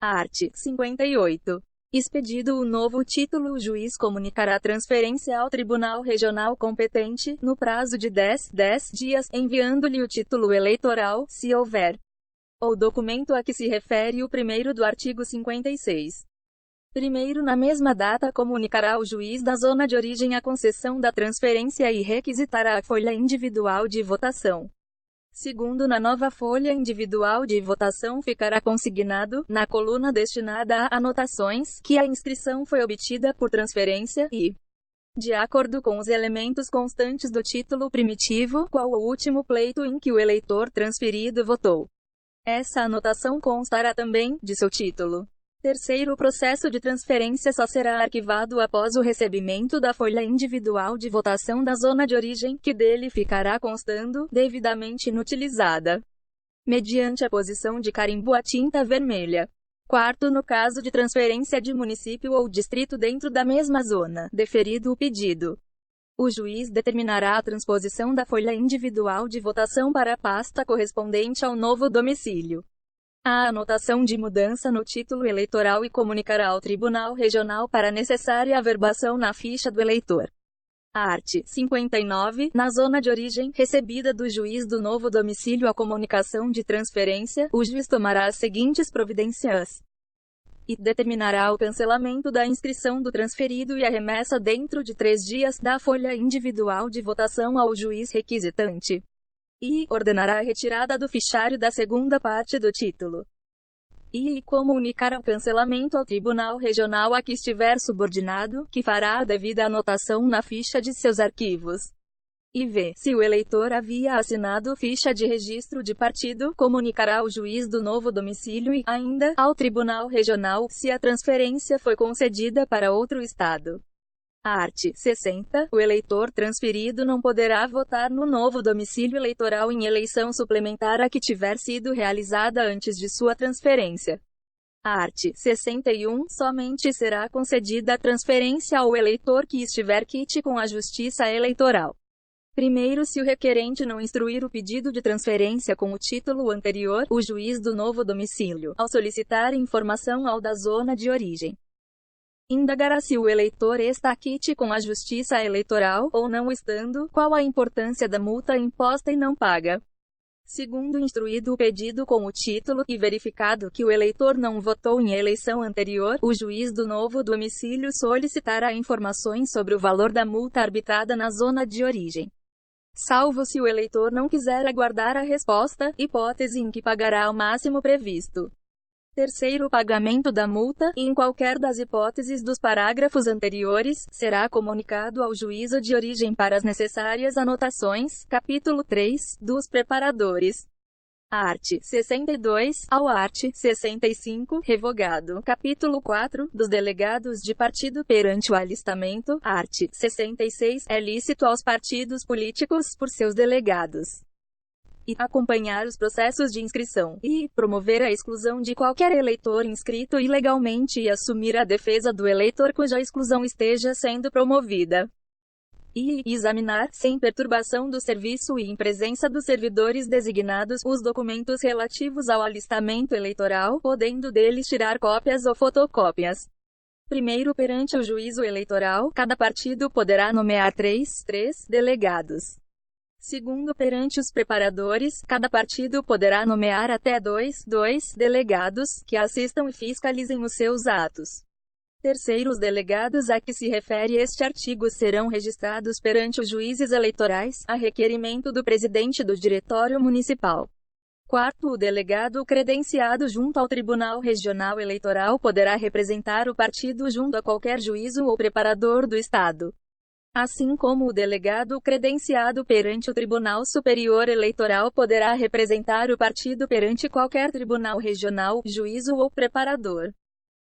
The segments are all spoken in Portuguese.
Art. 58. Expedido o novo título, o juiz comunicará a transferência ao Tribunal Regional competente, no prazo de 10 dias, enviando-lhe o título eleitoral, se houver, ou documento a que se refere o primeiro do artigo 56. Primeiro, na mesma data, comunicará o juiz da zona de origem a concessão da transferência e requisitará a folha individual de votação. Segundo, na nova folha individual de votação ficará consignado, na coluna destinada a anotações, que a inscrição foi obtida por transferência e, de acordo com os elementos constantes do título primitivo, qual o último pleito em que o eleitor transferido votou. Essa anotação constará também, de seu título. Terceiro, o processo de transferência só será arquivado após o recebimento da folha individual de votação da zona de origem, que dele ficará constando, devidamente inutilizada, mediante a posição de carimbo a tinta vermelha. Quarto, no caso de transferência de município ou distrito dentro da mesma zona, deferido o pedido, o juiz determinará a transposição da folha individual de votação para a pasta correspondente ao novo domicílio, a anotação de mudança no título eleitoral e comunicará ao Tribunal Regional para a necessária averbação na ficha do eleitor. Art. 59. Na zona de origem, recebida do juiz do novo domicílio a comunicação de transferência, o juiz tomará as seguintes providências: e determinará o cancelamento da inscrição do transferido e a remessa dentro de 3 dias da folha individual de votação ao juiz requisitante. E ordenará a retirada do fichário da segunda parte do título. E comunicará o cancelamento ao Tribunal Regional a que estiver subordinado, que fará a devida anotação na ficha de seus arquivos. E v. Se o eleitor havia assinado ficha de registro de partido, comunicará ao juiz do novo domicílio e, ainda, ao Tribunal Regional, se a transferência foi concedida para outro estado. Art. 60. O eleitor transferido não poderá votar no novo domicílio eleitoral em eleição suplementar a que tiver sido realizada antes de sua transferência. Art. 61. Somente será concedida a transferência ao eleitor que estiver quite com a Justiça Eleitoral. Primeiro, se o requerente não instruir o pedido de transferência com o título anterior, o juiz do novo domicílio, ao solicitar informação ao da zona de origem, indagará se o eleitor está quite com a Justiça Eleitoral, ou não estando, qual a importância da multa imposta e não paga. Segundo, instruído o pedido com o título, e verificado que o eleitor não votou em eleição anterior, o juiz do novo domicílio solicitará informações sobre o valor da multa arbitrada na zona de origem. Salvo se o eleitor não quiser aguardar a resposta, hipótese em que pagará o máximo previsto. Terceiro, o pagamento da multa, e em qualquer das hipóteses dos parágrafos anteriores, será comunicado ao juízo de origem para as necessárias anotações, capítulo 3, dos preparadores. Art. 62, ao art. 65, revogado. Capítulo 4, dos delegados de partido perante o alistamento. Art. 66, é lícito aos partidos políticos, por seus delegados, e acompanhar os processos de inscrição, e promover a exclusão de qualquer eleitor inscrito ilegalmente e assumir a defesa do eleitor cuja exclusão esteja sendo promovida, e examinar, sem perturbação do serviço e em presença dos servidores designados, os documentos relativos ao alistamento eleitoral, podendo deles tirar cópias ou fotocópias. Primeiro, perante o juízo eleitoral, cada partido poderá nomear três delegados. Segundo, perante os preparadores, cada partido poderá nomear até dois delegados, que assistam e fiscalizem os seus atos. Terceiro, os delegados a que se refere este artigo serão registrados perante os juízes eleitorais, a requerimento do presidente do Diretório Municipal. Quarto, o delegado credenciado junto ao Tribunal Regional Eleitoral poderá representar o partido junto a qualquer juízo ou preparador do Estado, assim como o delegado credenciado perante o Tribunal Superior Eleitoral poderá representar o partido perante qualquer tribunal regional, juízo ou preparador.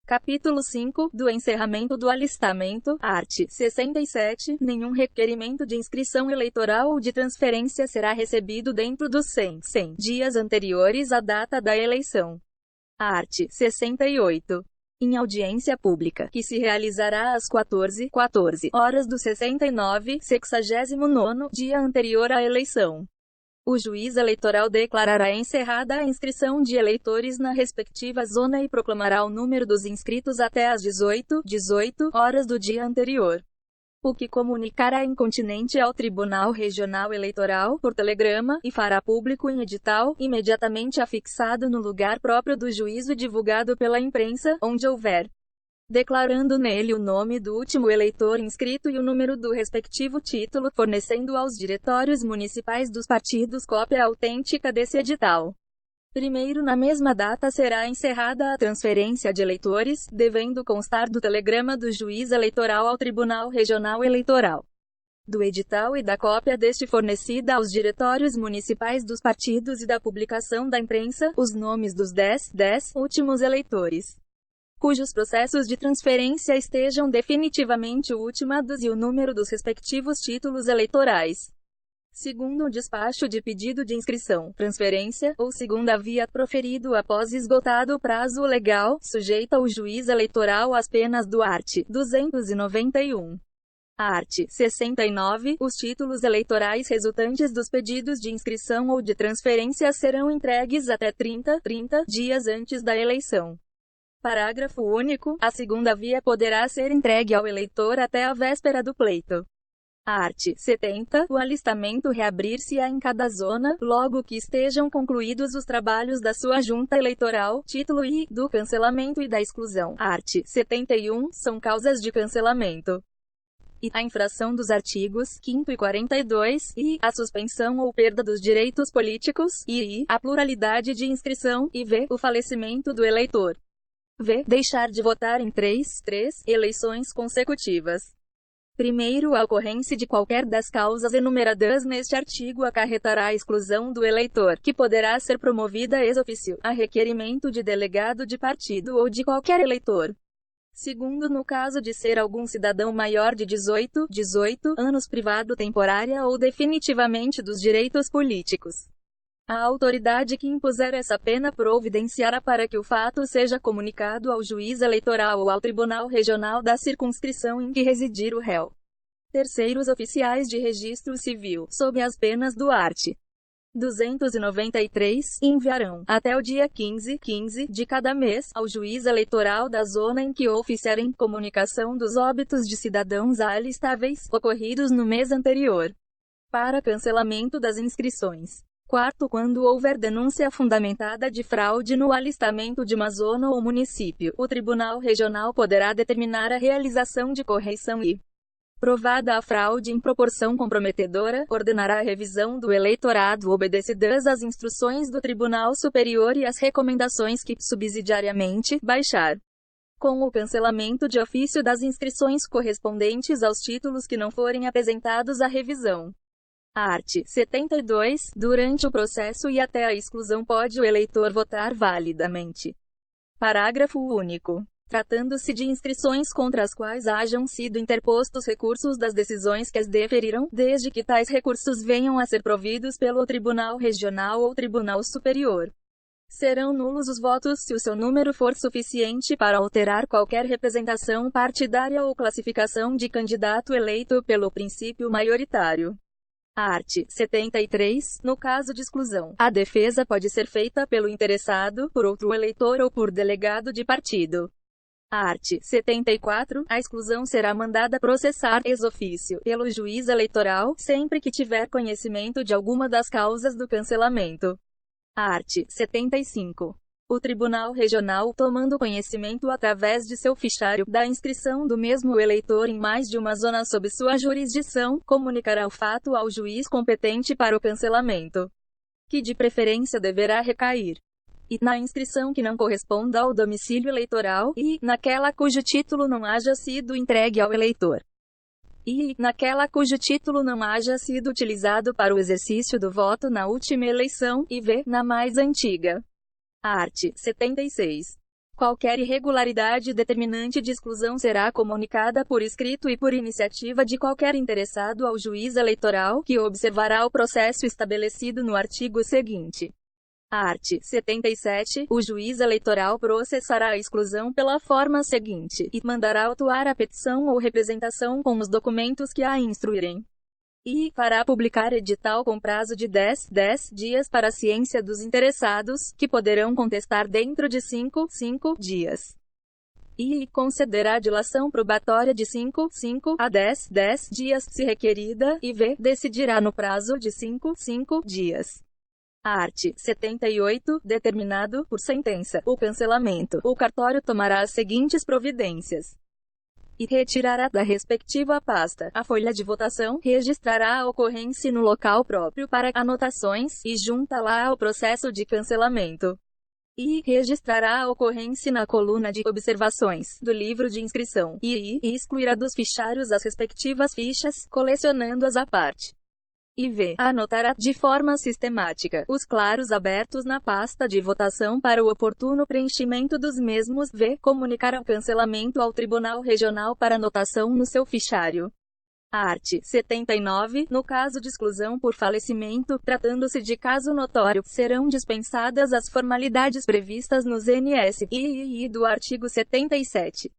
Capítulo 5, do encerramento do alistamento. Art. 67. Nenhum requerimento de inscrição eleitoral ou de transferência será recebido dentro dos 100 dias anteriores à data da eleição. Art. 68. Em audiência pública, que se realizará às 14 horas do 69º dia anterior à eleição. O juiz eleitoral declarará encerrada a inscrição de eleitores na respectiva zona e proclamará o número dos inscritos até às 18 horas do dia anterior, o que comunicará incontinenti ao Tribunal Regional Eleitoral, por telegrama, e fará público em edital, imediatamente afixado no lugar próprio do juízo e divulgado pela imprensa, onde houver, declarando nele o nome do último eleitor inscrito e o número do respectivo título, fornecendo aos diretórios municipais dos partidos cópia autêntica desse edital. Primeiro, na mesma data será encerrada a transferência de eleitores, devendo constar do telegrama do juiz eleitoral ao Tribunal Regional Eleitoral, do edital e da cópia deste fornecida aos diretórios municipais dos partidos e da publicação da imprensa, os nomes dos 10 últimos eleitores, cujos processos de transferência estejam definitivamente ultimados e o número dos respectivos títulos eleitorais. Segundo o despacho de pedido de inscrição, transferência, ou segunda via, proferido após esgotado o prazo legal, sujeita o juiz eleitoral às penas do art. 291. Art. 69. Os títulos eleitorais resultantes dos pedidos de inscrição ou de transferência serão entregues até 30 dias antes da eleição. Parágrafo único. A segunda via poderá ser entregue ao eleitor até a véspera do pleito. Art. 70. O alistamento reabrir-se-á em cada zona, logo que estejam concluídos os trabalhos da sua junta eleitoral, título I, do cancelamento e da exclusão. Art. 71. São causas de cancelamento: I. A infração dos artigos 5º e 42, I. A suspensão ou perda dos direitos políticos, I. A pluralidade de inscrição, e V. O falecimento do eleitor. V. Deixar de votar em três eleições consecutivas. Primeiro, a ocorrência de qualquer das causas enumeradas neste artigo acarretará a exclusão do eleitor, que poderá ser promovida ex officio, a requerimento de delegado de partido ou de qualquer eleitor. Segundo, no caso de ser algum cidadão maior de 18 anos privado temporária ou definitivamente dos direitos políticos, a autoridade que impuser essa pena providenciará para que o fato seja comunicado ao juiz eleitoral ou ao Tribunal Regional da circunscrição em que residir o réu. Terceiros oficiais de registro civil, sob as penas do art. 293, enviarão, até o dia 15 de cada mês, ao juiz eleitoral da zona em que oficiarem, comunicação dos óbitos de cidadãos alistáveis, ocorridos no mês anterior, para cancelamento das inscrições. Quarto, quando houver denúncia fundamentada de fraude no alistamento de uma zona ou município, o Tribunal Regional poderá determinar a realização de correição e, provada a fraude em proporção comprometedora, ordenará a revisão do eleitorado obedecidas às instruções do Tribunal Superior e às recomendações que, subsidiariamente, baixar, com o cancelamento de ofício das inscrições correspondentes aos títulos que não forem apresentados à revisão. Art. 72. Durante o processo e até a exclusão pode o eleitor votar validamente. Parágrafo único. Tratando-se de inscrições contra as quais hajam sido interpostos recursos das decisões que as deferiram, desde que tais recursos venham a ser providos pelo Tribunal Regional ou Tribunal Superior, serão nulos os votos se o seu número for suficiente para alterar qualquer representação partidária ou classificação de candidato eleito pelo princípio maioritário. Art. 73. No caso de exclusão, a defesa pode ser feita pelo interessado, por outro eleitor ou por delegado de partido. Art. 74. A exclusão será mandada processar ex officio pelo juiz eleitoral, sempre que tiver conhecimento de alguma das causas do cancelamento. Art. 75. O Tribunal Regional, tomando conhecimento através de seu fichário, da inscrição do mesmo eleitor em mais de uma zona sob sua jurisdição, comunicará o fato ao juiz competente para o cancelamento, que de preferência deverá recair e na inscrição que não corresponda ao domicílio eleitoral, e naquela cujo título não haja sido entregue ao eleitor, e naquela cujo título não haja sido utilizado para o exercício do voto na última eleição, e na mais antiga. Art. 76. Qualquer irregularidade determinante de exclusão será comunicada por escrito e por iniciativa de qualquer interessado ao juiz eleitoral, que observará o processo estabelecido no artigo seguinte. Art. 77. O juiz eleitoral processará a exclusão pela forma seguinte, e mandará autuar a petição ou representação com os documentos que a instruírem. e fará publicar edital com prazo de 10 dias para a ciência dos interessados, que poderão contestar dentro de 5 dias. E concederá dilação probatória de 5 a 10 dias, se requerida, e decidirá no prazo de 5 dias. Art. 78, determinado, por sentença, o cancelamento. O cartório tomará as seguintes providências: e retirará da respectiva pasta a folha de votação, registrará a ocorrência no local próprio para anotações, e junta-la ao processo de cancelamento. E registrará a ocorrência na coluna de observações do livro de inscrição, e excluirá dos fichários as respectivas fichas, colecionando-as à parte. E anotará, de forma sistemática, os claros abertos na pasta de votação para o oportuno preenchimento dos mesmos. Comunicará o cancelamento ao Tribunal Regional para anotação no seu fichário. Art. 79. No caso de exclusão por falecimento, tratando-se de caso notório, serão dispensadas as formalidades previstas nos NS e do artigo 77.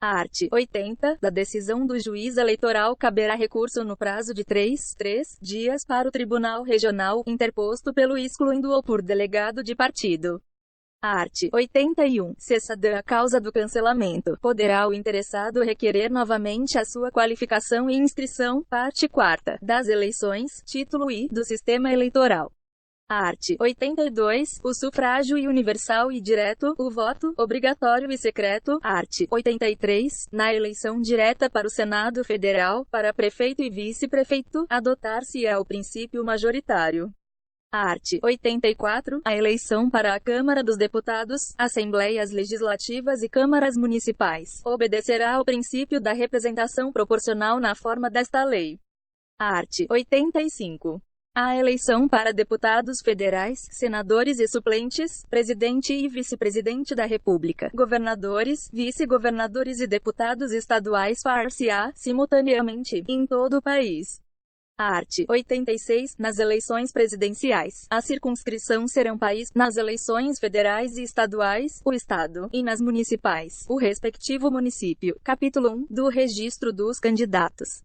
Art. 80. Da decisão do juiz eleitoral caberá recurso no prazo de 3 dias para o Tribunal Regional, interposto pelo excluindo ou por delegado de partido. Art. 81. Cessada a causa do cancelamento, poderá o interessado requerer novamente a sua qualificação e inscrição, parte 4ª, das eleições, título I, do sistema eleitoral. Art. 82. O sufrágio universal e direto, o voto, obrigatório e secreto. Art. 83. Na eleição direta para o Senado Federal, para prefeito e vice-prefeito, adotar-se-á o princípio majoritário. Art. 84. A eleição para a Câmara dos Deputados, Assembleias Legislativas e Câmaras Municipais, obedecerá ao princípio da representação proporcional na forma desta lei. Art. 85. A eleição para deputados federais, senadores e suplentes, presidente e vice-presidente da República, governadores, vice-governadores e deputados estaduais far-se-á, simultaneamente, em todo o país. Art. 86. Nas eleições presidenciais, a circunscrição serão país, nas eleições federais e estaduais, o Estado, e nas municipais, o respectivo município. Capítulo 1, do Registro dos Candidatos.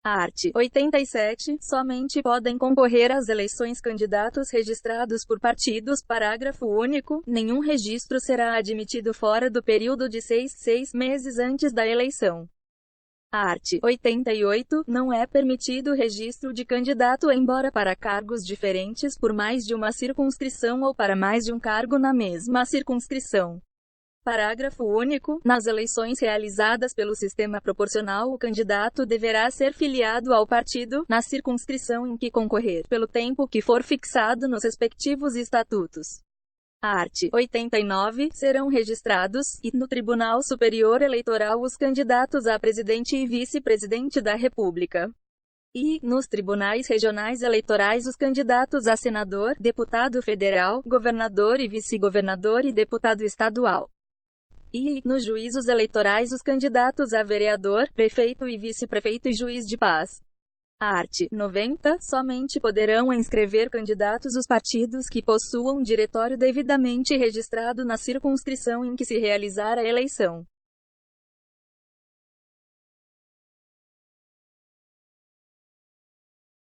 Art. 87. Somente podem concorrer às eleições candidatos registrados por partidos. Parágrafo único. Nenhum registro será admitido fora do período de 6 meses antes da eleição. Art. 88. Não é permitido o registro de candidato embora para cargos diferentes por mais de uma circunscrição ou para mais de um cargo na mesma circunscrição. Parágrafo único. Nas eleições realizadas pelo sistema proporcional, o candidato deverá ser filiado ao partido, na circunscrição em que concorrer, pelo tempo que for fixado nos respectivos estatutos. Art. 89. Serão registrados, no Tribunal Superior Eleitoral os candidatos a presidente e vice-presidente da República. E, nos tribunais regionais eleitorais os candidatos a senador, deputado federal, governador e vice-governador e deputado estadual. E, nos juízos eleitorais os candidatos a vereador, prefeito e vice-prefeito e juiz de paz. Art. 90. Somente poderão inscrever candidatos os partidos que possuam diretório devidamente registrado na circunscrição em que se realizar a eleição.